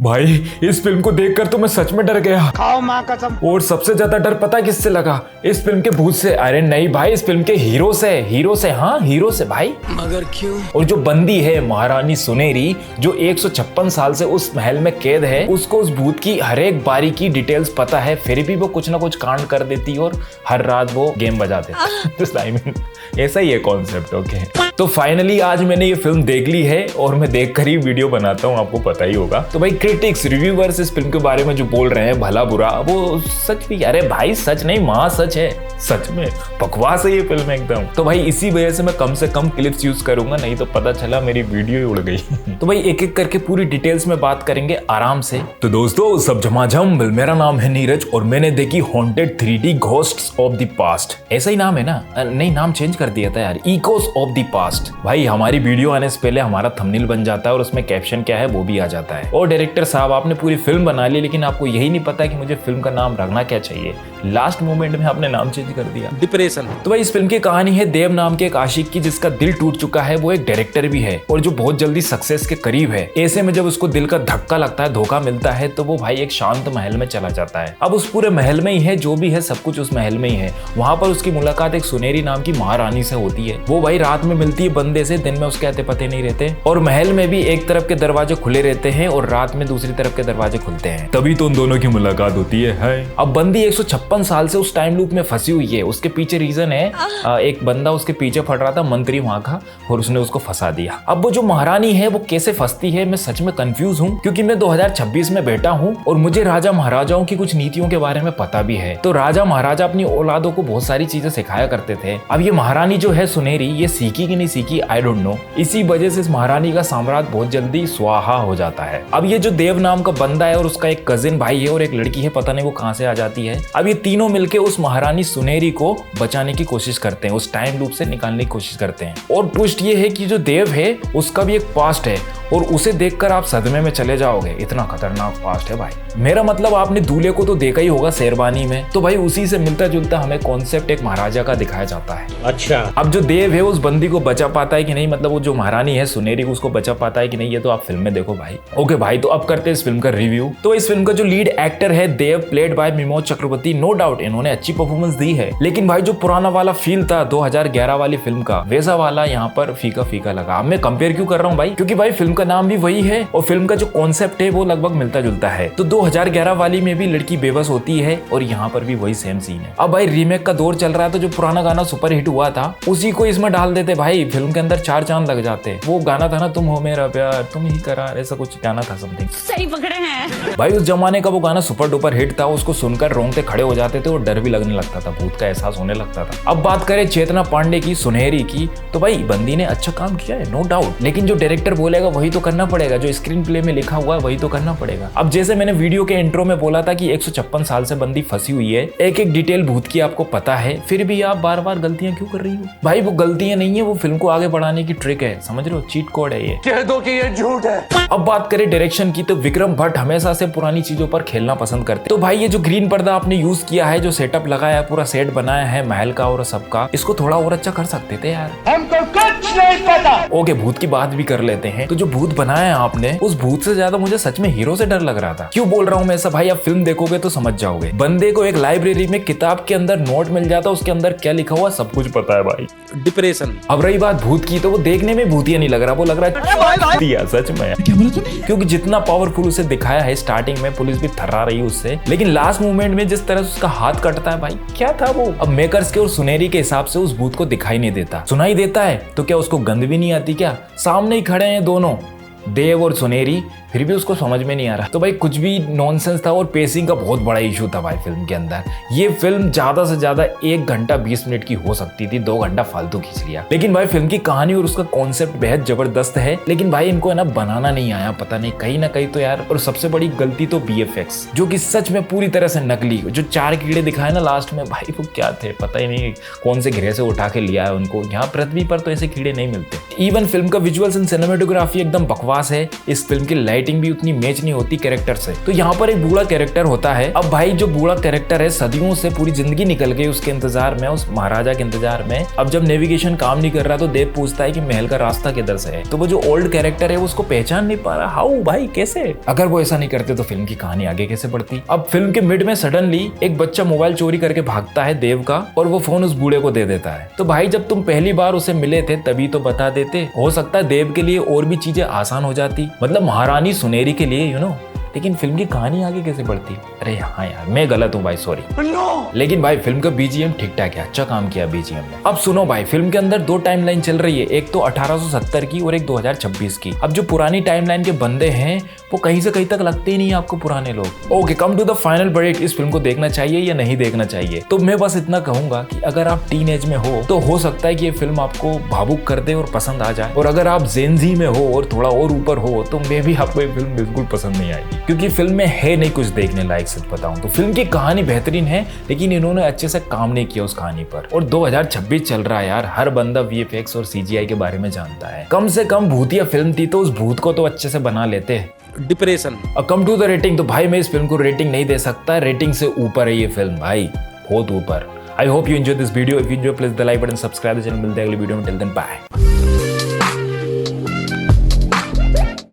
भाई इस फिल्म को देखकर तो मैं सच में डर गया। खाओ माँ कसम। और सबसे ज्यादा डर पता किससे लगा? इस फिल्म के भूत से। अरे नहीं भाई, इस फिल्म के हीरो से। हाँ, हीरो से भाई। मगर क्यों? और जो बंदी है महारानी सुनेरी, जो 156 साल से उस महल में कैद है, उसको उस भूत की हर एक बारीकी डिटेल्स पता है, फिर भी वो कुछ ना कुछ कांड कर देती और हर रात वो गेम बजा देती। आई मीन ऐसा ही है कॉन्सेप्ट। ओके, तो फाइनली आज मैंने ये फिल्म देख ली है और मैं देखकर ही वीडियो बनाता हूँ, आपको पता ही होगा। तो भाई क्रिटिक्स रिव्यूअर्स इस फिल्म के बारे में जो बोल रहे हैं भला बुरा, वो सच भी, अरे भाई सच नहीं, माँ सच है, सच में बकवास है ये फिल्म एकदम। तो भाई इसी वजह से मैं कम से कम क्लिप्स यूज करूंगा, नहीं तो पता चला मेरी वीडियो ही उड़ गई। तो भाई एक एक करके पूरी डिटेल्स में बात करेंगे आराम से। तो दोस्तों सब झमाझम, मेरा नाम है नीरज और मैंने देखी haunted 3D ghosts of the past. ऐसा ही नाम है ना? नहीं, नाम चेंज कर दिया था यार, इकोस ऑफ द पास्ट। भाई हमारी वीडियो आने से पहले हमारा थंबनेल बन जाता है और उसमें कैप्शन क्या है वो भी आ जाता है। और डायरेक्टर साहब आपने पूरी फिल्म बना ली, लेकिन आपको यही नहीं पता कि मुझे फिल्म का नाम रखना क्या चाहिए। लास्ट मोमेंट में आपने नाम चेंज कर दिया, डिप्रेशन। तो भाई इस फिल्म की कहानी है देव नाम के एक आशिक की, जिसका दिल टूट चुका है। वो एक डायरेक्टर भी है और जो बहुत जल्दी सक्सेस के करीब है। ऐसे में जब उसको दिल का धक्का लगता है, धोखा मिलता है, तो वो भाई एक शांत महल में चला जाता है। अब उस पूरे महल में ही है, जो भी है सब कुछ उस महल में ही है। वहां पर उसकी मुलाकात एक सुनेरी नाम की महारानी से होती है। वो भाई रात में मिलती है बंदे से, दिन में उसके आते पते नहीं रहते। और महल में भी एक तरफ के दरवाजे खुले रहते हैं और रात में दूसरी तरफ के दरवाजे खुलते हैं। तभी तो उन दोनों की मुलाकात होती है। अब बंदी 156 साल से उस टाइम लूप में फंसी हुई है। उसके पीछे रीजन है, एक बंदा उसके पीछे पड़ रहा था, मंत्री वहां का, और उसने उसको फंसा दिया। अब वो जो महारानी है वो कैसे फंसती है, मैं सच में कंफ्यूज हूँ, क्योंकि मैं 2026 में बैठा हूँ और मुझे राजा महाराजाओं की कुछ नीतियों के बारे में पता भी है। तो राजा महाराजा अपनी औलादों को बहुत सारी चीजें सिखाया करते थे। अब ये महारानी जो है सुनेरी, ये सीखी कि नहीं सीखी आई डोंट नो। इसी वजह से इस महारानी का साम्राज्य बहुत जल्दी स्वाहा हो जाता है। अब ये जो देव नाम का बंदा है और उसका एक कजिन भाई है और एक लड़की है, पता नहीं वो कहां से आ जाती है। अब ये तीनों मिलके उस महारानी सुनेरी को बचाने की कोशिश करते हैं, उस टाइम लूप से निकालने की कोशिश करते हैं। और ट्विस्ट ये है कि जो देव है उसका भी एक पास्ट है और उसे देखकर आप सदमे में चले जाओगे, इतना खतरनाक पास्ट है भाई। मेरा मतलब आपने दूल्हे को तो देखा ही होगा शेरवानी में, तो भाई उसी से मिलता जुलता हमें कॉन्सेप्ट एक महाराजा का दिखाया जाता है। अच्छा, अब जो देव है उस बंदी को बचा पाता है कि नहीं, मतलब वो जो महारानी है सुनेरी को उसको बचा पाता है कि नहीं, ये तो आप फिल्म में देखो भाई। ओके भाई, तो अब करते हैं इस फिल्म का रिव्यू। तो इस फिल्म का जो लीड एक्टर है Dev, played by Mimoh Chakraborty, no doubt इन्होंने अच्छी परफॉर्मेंस दी है, लेकिन भाई जो पुराना वाला फील था 2011 वाली फिल्म का, वैसा वाला यहाँ पर फीका फीका लगा। अब मैं कंपेयर क्यों कर रहा हूँ भाई, क्योंकि भाई फिल्म का नाम भी वही है और फिल्म का जो कॉन्सेप्ट है वो लगभग मिलता जुलता है। तो 2011 वाली में भी लड़की बेबस होती है और यहाँ पर भी वही सेम सीन है। अब भाई रीमेक का दौर चल रहा है, तो जो पुराना गाना सुपर हिट हुआ था उसी को इसमें डाल देते भाई, फिल्म के अंदर 4 चांद लग जाते। वो गाना था ना, तुम हो मेरा प्यार तुम ही करार, ऐसा कुछ गाना था समथिंग। सही पकड़े हैं भाई उस जमाने का वो गाना सुपर डुपर हिट था, उसको सुनकर रोंगटे खड़े हो जाते थे और डर भी लगने लगता था, भूत का एहसास होने लगता था। अब बात करें चेतना पांडे की, सुनहरी की, तो भाई बंदी ने अच्छा काम किया है नो डाउट, लेकिन जो डायरेक्टर बोलेगा वही तो करना पड़ेगा, जो स्क्रीन प्ले में लिखा हुआ है वही तो करना पड़ेगा। अब जैसे मैंने वीडियो के इंट्रो में बोला था कि 156 साल से बंदी फंसी हुई है, एक एक डिटेल भूत की आपको पता है, फिर भी आप बार बार गलतियां क्यों कर रही हो भाई? वो गलतियां नहीं है, वो फिल्म को आगे बढ़ाने की ट्रिक है, समझ रहे हो, चीट कोड है ये। कह दो कि ये झूठ है। अब बात करें डायरेक्शन की, तो विक्रम भट्ट हमेशा से पुरानी चीजों पर खेलना पसंद करते। तो भाई ये जो ग्रीन पर्दा आपने यूज किया है, जो सेटअप लगाया है, पूरा सेट बनाया है महल का और सबका, इसको थोड़ा और अच्छा कर सकते थे यार, हमको कुछ नहीं पता। ओके भूत की बात भी कर लेते हैं। तो जो भूत बनाया है आपने, उस भूत से ज्यादा मुझे सच में हीरो से डर लग रहा था। क्यों बोल रहा हूँ मैं ऐसा भाई, आप फिल्म देखोगे तो समझ जाओगे। बंदे को एक लाइब्रेरी में किताब के अंदर नोट मिल जाता, उसके अंदर क्या लिखा हुआ सब कुछ पता है भाई, डिप्रेशन। अब रही बात भूत की, तो वो देखने में भूतिया नहीं लग रहा, वो लग रहा है दिया सच में। क्या बोला तूने? क्योंकि जितना पावरफुल उसे दिखाया है स्टार्टिंग में, पुलिस भी थर्रा रही उससे, लेकिन लास्ट मूवमेंट में जिस तरह से उसका हाथ कटता है भाई, क्या था वो। अब मेकर्स के और सुनेरी के हिसाब से उस भूत को दिखाई नहीं देता, सुनाई देता है तो क्या उसको गंध भी नहीं आती क्या? सामने ही खड़े हैं दोनों, देव और सुनेरी, फिर भी उसको समझ में नहीं आ रहा। तो भाई कुछ भी नॉनसेंस था और पेसिंग का बहुत बड़ा इशू था भाई फिल्म के अंदर। ये फिल्म ज्यादा से ज्यादा 1 घंटा 20 मिनट की हो सकती थी, 2 घंटा फालतू खींच लिया। लेकिन भाई फिल्म की कहानी और उसका कॉन्सेप्ट बेहद जबरदस्त है, लेकिन भाई इनको है ना बनाना नहीं आया, पता नहीं कहीं ना कहीं तो यार। और सबसे बड़ी गलती तो BFX, जो कि सच में पूरी तरह से नकली। जो 4 कीड़े दिखाए ना लास्ट में, भाई वो क्या थे पता ही नहीं, कौन से घेरे से उठा के लिया है उनको। यहाँ पृथ्वी पर तो ऐसे कीड़े नहीं मिलते। इवन फिल्म का विजुअल्स एंड सिनेमेटोग्राफी एकदम बकवास है। इस फिल्म की राइटिंग भी उतनी मैच नहीं होती कैरेक्टर से। तो यहाँ पर एक बूढ़ा कैरेक्टर होता है। अब भाई जो बूढ़ा कैरेक्टर है सदियों से पूरी जिंदगी निकल गई उसके इंतजार में, उस महाराजा के इंतजार में। अब जब नेविगेशन काम नहीं कर रहा तो देव पूछता है कि महल का रास्ता किधर से है। तो वो जो ओल्ड कैरेक्टर है उसको पहचान नहीं पा रहा। हाउ भाई कैसे? अगर वो ऐसा नहीं करते तो फिल्म की कहानी आगे कैसे बढ़ती? अब फिल्म के मिड में सडनली एक बच्चा मोबाइल चोरी करके भागता है देव का, और वो फोन उस बूढ़े को दे देता है। तो भाई जब तुम पहली बार उसे मिले थे तभी तो बता देते, हो सकता है देव के लिए और भी चीजें आसान हो जाती, मतलब महारानी सुनेरी के लिए यू नो। लेकिन फिल्म की कहानी आगे कैसे बढ़ती? अरे हाँ यार मैं गलत हूँ भाई, सॉरी। लेकिन भाई फिल्म का बीजीएम ठीक ठाक है, अच्छा काम किया बीजीएम ने। अब सुनो भाई, फिल्म के अंदर दो टाइमलाइन चल रही है, एक तो 1870 की और एक 2026 की। अब जो पुरानी टाइमलाइन के बंदे हैं वो कहीं से कहीं तक लगते ही नहीं आपको पुराने लोग। Okay, come to the final verdict, इस फिल्म को देखना चाहिए या नहीं देखना चाहिए? तो मैं बस इतना कहूंगा कि अगर आप टीन एज में हो तो हो सकता है कि ये फिल्म आपको भावुक कर दे और पसंद आ जाए, और अगर आप जेनजी में हो और थोड़ा और ऊपर हो तो मे भी आपको ये फिल्म बिल्कुल पसंद नहीं आएगी, क्योंकि फिल्म में है नहीं कुछ देखने लायक। सच बताऊं तो फिल्म की कहानी बेहतरीन है लेकिन इन्होंने अच्छे से काम नहीं किया उस कहानी पर। और 2026 चल रहा है यार, हर बंदा वीएफएक्स और सीजीआई के बारे में जानता है। कम से कम भूतिया फिल्म थी तो उस भूत को तो अच्छे से बना लेते। Depression. Come to the rating, तो भाई मैं इस फिल्म को रेटिंग नहीं दे सकता, रेटिंग से ऊपर है ये फिल्म भाई, बहुत ऊपर। I hope you enjoy this video. If you enjoy please the like button, subscribe the channel. मिलते हैं अगली वीडियो में, टिल देन बाय।